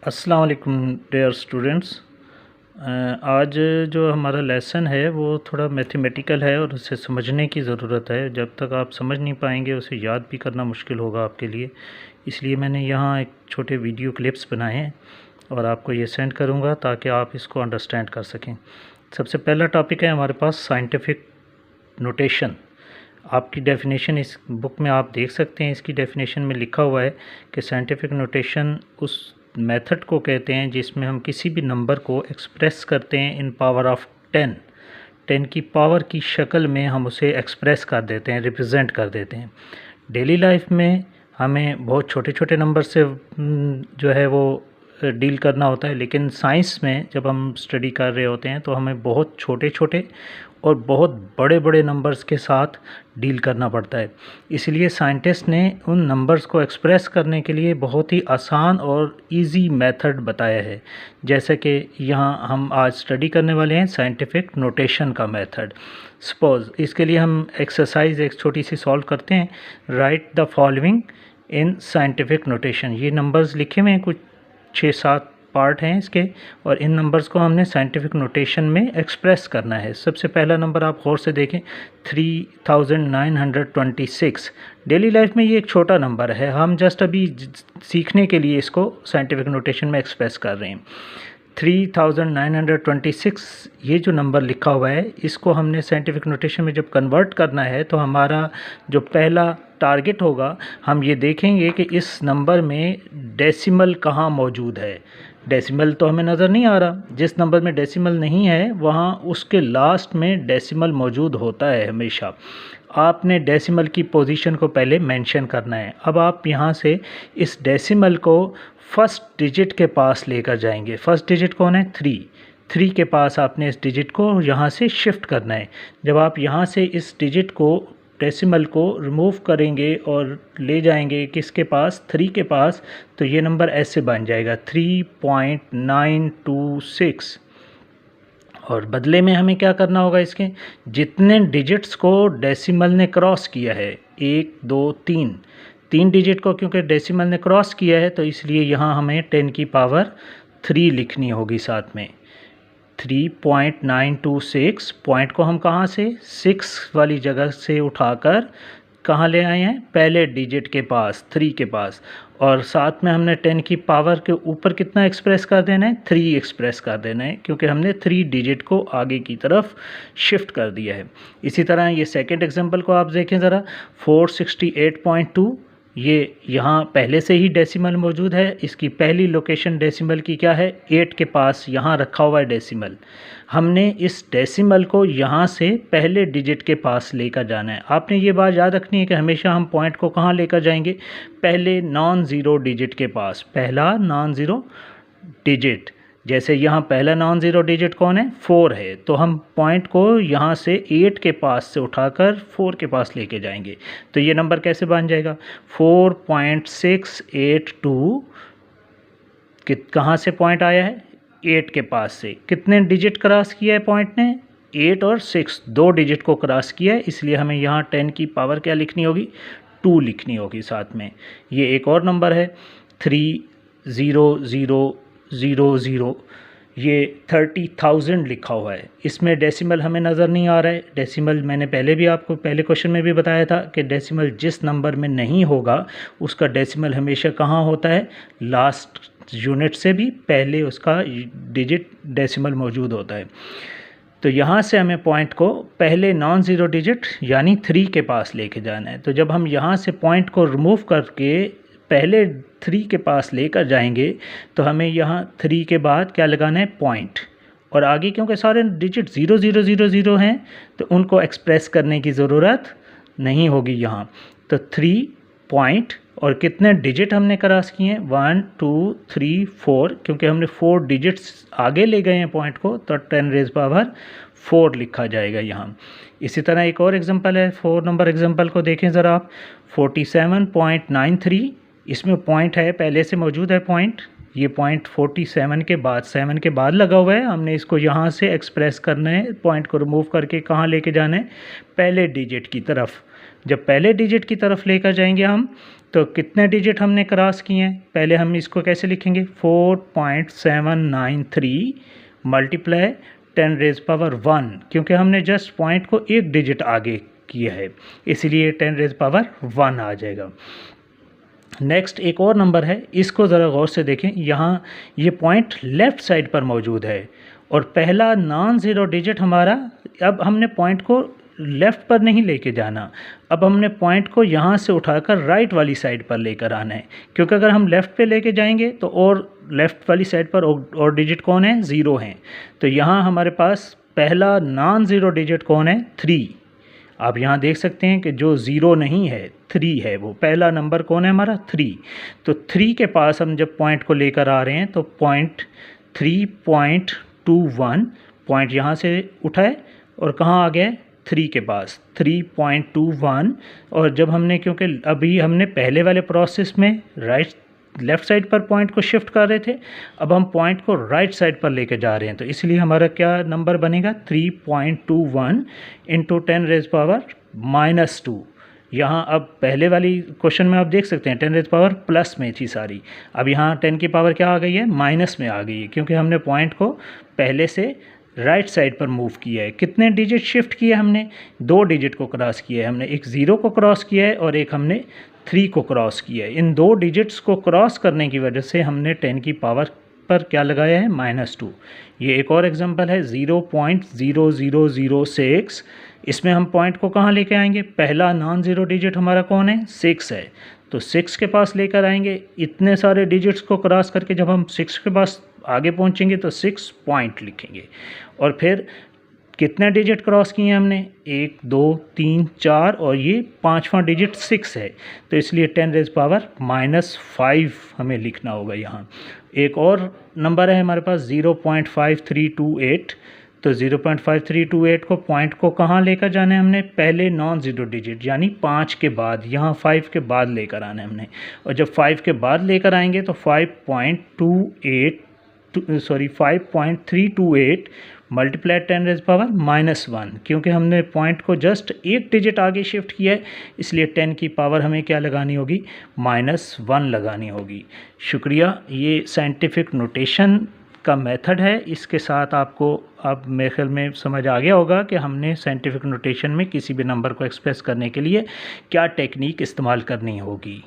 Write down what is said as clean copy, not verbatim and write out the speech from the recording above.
अस्सलाम वालेकुम dear students. आज जो हमारा लेसन है वो थोड़ा मैथमेटिकल है और उसे समझने की ज़रूरत है। जब तक आप समझ नहीं पाएंगे उसे याद भी करना मुश्किल होगा आपके लिए। इसलिए मैंने यहाँ एक छोटे वीडियो क्लिप्स बनाए हैं और आपको ये सेंड करूँगा ताकि आप इसको अंडरस्टैंड कर सकें। सबसे पहला टॉपिक है हमारे पास साइंटिफिक नोटेशन। आपकी डेफिनेशन इस बुक में आप देख सकते हैं। इसकी डेफिनेशन में लिखा हुआ है कि साइंटिफिक नोटेशन उस मेथड को कहते हैं जिसमें हम किसी भी नंबर को एक्सप्रेस करते हैं इन पावर ऑफ 10 की पावर की शक्ल में हम उसे एक्सप्रेस कर देते हैं, रिप्रेजेंट कर देते हैं। डेली लाइफ में हमें बहुत छोटे छोटे नंबर से जो है वो डील करना होता है, लेकिन साइंस में जब हम स्टडी कर रहे होते हैं तो हमें बहुत छोटे छोटे और बहुत बड़े बड़े नंबर्स के साथ डील करना पड़ता है। इसलिए साइंटिस्ट ने उन नंबर्स को एक्सप्रेस करने के लिए बहुत ही आसान और इजी मेथड बताया है, जैसे कि यहाँ हम आज स्टडी करने वाले हैं साइंटिफिक नोटेशन का मेथड। सपोज़ इसके लिए हम एक्सरसाइज एक छोटी सी सॉल्व करते हैं। Right the following in scientific notation. ये नंबर्स लिखे हुए हैं, कुछ 6-7 पार्ट हैं इसके, और इन नंबर्स को हमने साइंटिफिक नोटेशन में एक्सप्रेस करना है। सबसे पहला नंबर आप गौर से देखें, 3926। डेली लाइफ में ये एक छोटा नंबर है, हम जस्ट अभी सीखने के लिए इसको साइंटिफिक नोटेशन में एक्सप्रेस कर रहे हैं। 3926 ये जो नंबर लिखा हुआ है इसको हमने साइंटिफिक नोटेशन में जब कन्वर्ट करना है तो हमारा जो पहला टारगेट होगा, हम ये देखेंगे कि इस नंबर में डेसिमल कहाँ मौजूद है। डेसिमल तो हमें नज़र नहीं आ रहा। जिस नंबर में डेसिमल नहीं है वहाँ उसके लास्ट में डेसिमल मौजूद होता है हमेशा। आपने डेसिमल की पोजीशन को पहले मेंशन करना है। अब आप यहाँ से इस डेसिमल को फर्स्ट डिजिट के पास लेकर जाएंगे। फर्स्ट डिजिट कौन है? 3 के पास आपने इस डिजिट को यहाँ से शिफ्ट करना है। जब आप यहाँ से इस डिजिट को, डेसिमल को रिमूव करेंगे और ले जाएंगे किसके पास? 3 के पास, तो ये नंबर ऐसे बन जाएगा 3.926। और बदले में हमें क्या करना होगा? इसके जितने डिजिट्स को डेसिमल ने क्रॉस किया है, 1 2 3 डिजिट को क्योंकि डेसिमल ने क्रॉस किया है तो इसलिए यहाँ हमें 10 की पावर 3 लिखनी होगी साथ में। 3.926 पॉइंट को हम कहाँ से 6 वाली जगह से उठाकर कहाँ ले आए हैं? पहले डिजिट के पास, 3 के पास, और साथ में हमने 10 की पावर के ऊपर कितना एक्सप्रेस कर देना है? 3 एक्सप्रेस कर देना है, क्योंकि हमने 3 डिजिट को आगे की तरफ शिफ्ट कर दिया है। इसी तरह ये सेकंड एग्जांपल को आप देखें ज़रा, 468.2। ये यहाँ पहले से ही डेसिमल मौजूद है। इसकी पहली लोकेशन डेसिमल की क्या है? 8 के पास यहाँ रखा हुआ है डेसिमल। हमने इस डेसिमल को यहाँ से पहले डिजिट के पास लेकर जाना है। आपने ये बात याद रखनी है कि हमेशा हम पॉइंट को कहाँ लेकर जाएंगे? पहले नॉन ज़ीरो डिजिट के पास, पहला नॉन ज़ीरो डिजिट। जैसे यहाँ पहला नॉन ज़ीरो डिजिट कौन है? 4 है, तो हम पॉइंट को यहाँ से 8 के पास से उठाकर 4 के पास लेके जाएंगे। तो ये नंबर कैसे बन जाएगा? 4.682। कहाँ से पॉइंट आया है? 8 के पास से। कितने डिजिट क्रॉस किया है पॉइंट ने? 8 और 6, 2 डिजिट को क्रॉस किया है, इसलिए हमें यहाँ 10 की पावर क्या लिखनी होगी? 2 लिखनी होगी साथ में। ये एक और नंबर है 30000। ये 30,000 लिखा हुआ है। इसमें डेसिमल हमें नज़र नहीं आ रहा है। डेसिमल मैंने पहले भी आपको पहले क्वेश्चन में भी बताया था कि डेसिमल जिस नंबर में नहीं होगा उसका डेसिमल हमेशा कहाँ होता है? लास्ट यूनिट से भी पहले उसका डिजिट डेसिमल मौजूद होता है। तो यहाँ से हमें पॉइंट को पहले नॉन ज़ीरो डिजिट यानी 3 के पास लेके जाना है। तो जब हम यहाँ से पॉइंट को रिमूव करके पहले 3 के पास लेकर जाएंगे तो हमें यहाँ 3 के बाद क्या लगाना है? पॉइंट। और आगे क्योंकि सारे डिजिट 0000 हैं तो उनको एक्सप्रेस करने की ज़रूरत नहीं होगी यहाँ। तो 3 पॉइंट और कितने डिजिट हमने क्रॉस किए हैं? 1 2 3 4, क्योंकि हमने 4 डिजिट्स आगे ले गए हैं पॉइंट को, तो 10⁻4 लिखा जाएगा यहाँ। इसी तरह एक और एग्जांपल है, 4 नंबर एग्जांपल को देखें ज़रा आप। 47.93, इसमें पॉइंट है, पहले से मौजूद है पॉइंट। ये पॉइंट 47 के बाद, 7 के बाद लगा हुआ है। हमने इसको यहाँ से एक्सप्रेस करना है, पॉइंट को रिमूव करके कहाँ लेके जाना है? पहले डिजिट की तरफ। जब पहले डिजिट की तरफ लेकर जाएंगे हम, तो कितने डिजिट हमने क्रॉस किए हैं, पहले हम इसको कैसे लिखेंगे, 4.793 मल्टीप्लाई 10⁻1, क्योंकि हमने जस्ट पॉइंट को एक डिजिट आगे किया है, इसलिए 10⁻1 आ जाएगा। नेक्स्ट एक और नंबर है, इसको ज़रा गौर से देखें। यहाँ ये पॉइंट लेफ़्ट साइड पर मौजूद है और पहला नॉन ज़ीरो डिजिट हमारा, अब हमने पॉइंट को लेफ़्ट पर नहीं लेके जाना, अब हमने पॉइंट को यहाँ से उठाकर राइट वाली साइड पर लेकर आना है, क्योंकि अगर हम लेफ़्ट पे लेके जाएंगे तो और लेफ़्ट वाली साइड पर और डिजिट कौन है, ज़ीरो हैं। तो यहाँ हमारे पास पहला नॉन ज़ीरो डिजिट कौन है, 3। आप यहाँ देख सकते हैं कि जो ज़ीरो नहीं है 3 है, वो पहला नंबर कौन है हमारा, 3। तो 3 के पास हम जब पॉइंट को लेकर आ रहे हैं तो पॉइंट 3.21 पॉइंट यहाँ से उठाए और कहाँ आ गया, 3 के पास 3.21। और जब हमने, क्योंकि अभी हमने पहले वाले प्रोसेस में लेफ़्ट साइड पर पॉइंट को शिफ्ट कर रहे थे, अब हम पॉइंट को राइट साइड पर लेके जा रहे हैं, तो इसलिए हमारा क्या नंबर बनेगा, 3.21 इंटू 10⁻²। यहाँ अब पहले वाली क्वेश्चन में आप देख सकते हैं 10⁻प्लस में थी सारी, अब यहाँ 10 की पावर क्या आ गई है, माइनस में आ गई है, क्योंकि हमने पॉइंट को पहले से राइट साइड पर मूव किया है। कितने डिजिट शिफ्ट किए हमने, 2 डिजिट को क्रॉस किया है हमने, एक 0 को क्रॉस किया है और एक हमने 3 को क्रॉस किया है। इन 2 डिजिट्स को क्रॉस करने की वजह से हमने 10 की पावर पर क्या लगाया है, -2। ये एक और एग्जांपल है 0.0006। इसमें हम पॉइंट को कहाँ लेके आएंगे, पहला नॉन ज़ीरो डिजिट हमारा कौन है, 6 है, तो 6 के पास लेकर आएंगे। इतने सारे डिजिट्स को क्रॉस करके जब हम 6 के पास आगे पहुंचेंगे तो 6 पॉइंट लिखेंगे। और फिर कितने डिजिट क्रॉस किए हमने, 1 2 3 4 और ये 5वां डिजिट 6 है, तो इसलिए 10⁻⁻5 हमें लिखना होगा यहाँ। एक और नंबर है हमारे पास 0.5328, तो 0.5328 को पॉइंट को कहाँ लेकर जाना है हमने, पहले नॉन ज़ीरो डिजिट यानी 5 के बाद, यहाँ 5 के बाद लेकर आना है हमने। और जब 5 के बाद लेकर आएंगे तो 5.328 मल्टीप्लाई 10⁻⁻1, क्योंकि हमने पॉइंट को जस्ट एक डिजिट आगे शिफ्ट किया है, इसलिए 10 की पावर हमें क्या लगानी होगी, -1 लगानी होगी। शुक्रिया। ये साइंटिफिक नोटेशन का मेथड है, इसके साथ आपको अब मेरे ख्याल में समझ आ गया होगा कि हमने साइंटिफिक नोटेशन में किसी भी नंबर को एक्सप्रेस करने के लिए क्या टेक्निक इस्तेमाल करनी होगी।